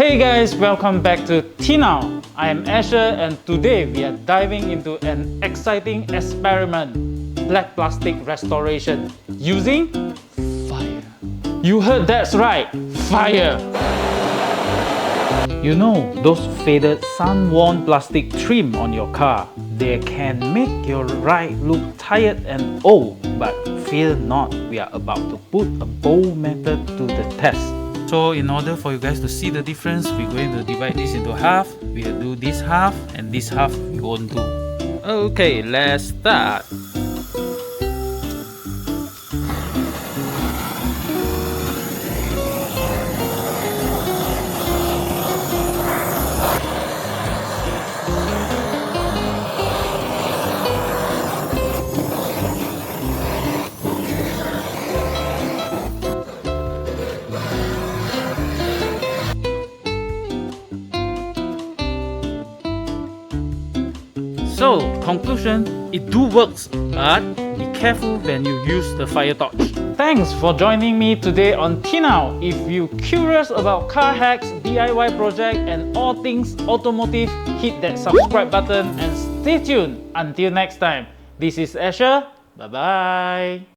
Hey guys, welcome back to T-Now. I am Asher and today we are diving into an exciting experiment, black plastic restoration using fire. You heard that's right, fire! You know those faded sun-worn plastic trim on your car? They can make your ride look tired and old, but fear not, we are about to put a bold method to the test. So in order for you guys to see the difference, we're going to divide this into half. We'll do this half and this half we won't do. Okay, let's start. So, conclusion, it do works, but be careful when you use the fire torch. Thanks for joining me today on T-Now. If you're curious about car hacks, DIY project and all things automotive, hit that subscribe button and stay tuned. Until next time, this is Asher. Bye-bye.